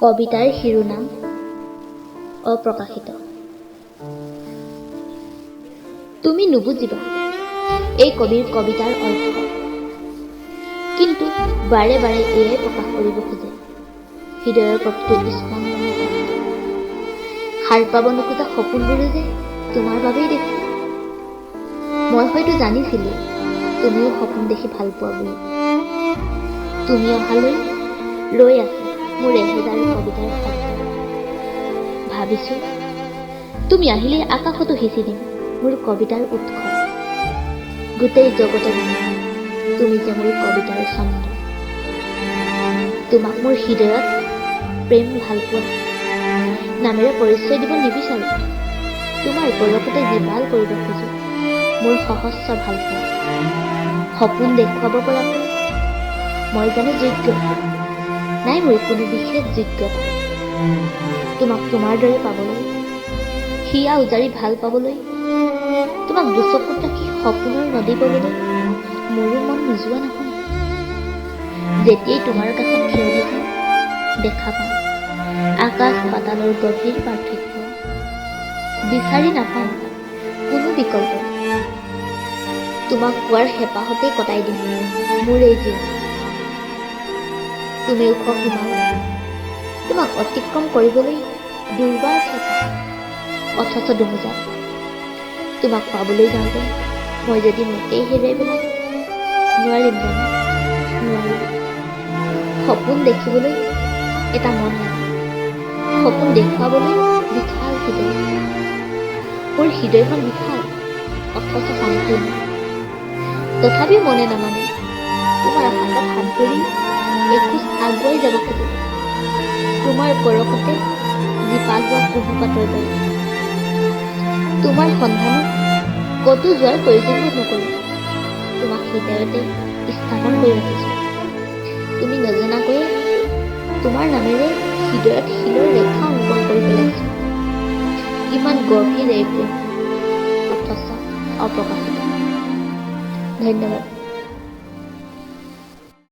কবিতাৰ শিৰোনাম অপ্ৰকাশিত। তুমি নুবুজিবা এই কবিৰ কবিতাৰ অৰ্থ, কিন্তু বাৰে বাৰে এয়াই প্ৰকাশ কৰিব খোজে হৃদয়ৰ প্ৰতিটো স্পন্দনৰ শব্দ। সাৰ পাব নোখোজা সপোনবোৰো যে তোমাৰ বাবেই দেখো। মই হয়তো জানিছিলোঁ তুমিও সপোন দেখি ভাল পোৱা বুলি। তুমি অহালৈ ৰৈ আছে মোৰ এহেজাৰ কবিতাৰ শব্দ। ভাবিছো তুমি আহিলে আকাশতো সিঁচি দিম মোৰ কবিতাৰ উৎস। গোটেই জগতত তুমি যে মোৰ কবিতাৰ ছন্দ। তোমাক মোৰ হৃদয়ত প্ৰেম ভালপোৱা নামেৰে পৰিচয় দিব নিবিচাৰো। তোমাৰ গৌৰৱতে জীপাল কৰিব খোজো মোৰ সহস্ৰ ভালপোৱা। সপোন দেখুৱাব পৰাকৈ মই জানো যোগ্য নাই মোৰ কোনো বিশেষ যোগ্যতা। তোমাক তোমাৰ দৰে পাবলৈ, হিয়া উজাৰি ভাল পাবলৈ, তোমাক দুচকুত ৰাখি সপোনৰ নদী ববলৈ মোৰো মন নোযোৱা নহয়। যেতিয়াই তোমাৰ কাষত থিয় দি যাওঁ দেখা পাওঁ আকাশ পাতালৰ গভীৰ পাৰ্থক্য। বিচাৰি নাপাওঁ কোনো বিকল্প। তোমাক পোৱাৰ হেঁপাহতেই কটাই দিম মোৰ এই জীৱন। তুমি ওখ হিমালয়, তোমাক অতিক্ৰম কৰিবলৈ দুৰ্বাৰ চেষ্টা, অথচ দুমোজাত তোমাক পাবলৈ যাওঁতে মই যদি মোকেই হেৰুৱাই পেলাওঁ নোৱাৰিম জানো, নোৱাৰিম। সপোন দেখিবলৈ এটা মন লাগে, সপোন দেখুৱাবলৈ বিশাল হৃদয়। মোৰ হৃদয়খন বিশাল অথচ সম্পূৰ্ণ। তথাপিও মনে নামানে তোমাৰ হাতত হাত ধৰি এখোজ আগুৱাই যাব খোজো তোমাৰ পৰশতে জীপাল হোৱা কুহুপাতৰ দৰে। তোমাৰ সন্ধানত ক'তো যোৱাৰ প্ৰয়োজন বোধ নকৰো। তোমাক হৃদয়তে স্থাপন কৰি ৰাখিছো। তুমি নজনাকৈয়ে তোমাৰ নামেৰে হৃদয়ত শিলৰ ৰেখা অংকন কৰি পেলাইছো। কিমান গভীৰ এই প্ৰেম অথচ অপ্ৰকাশিত। ধন্যবাদ।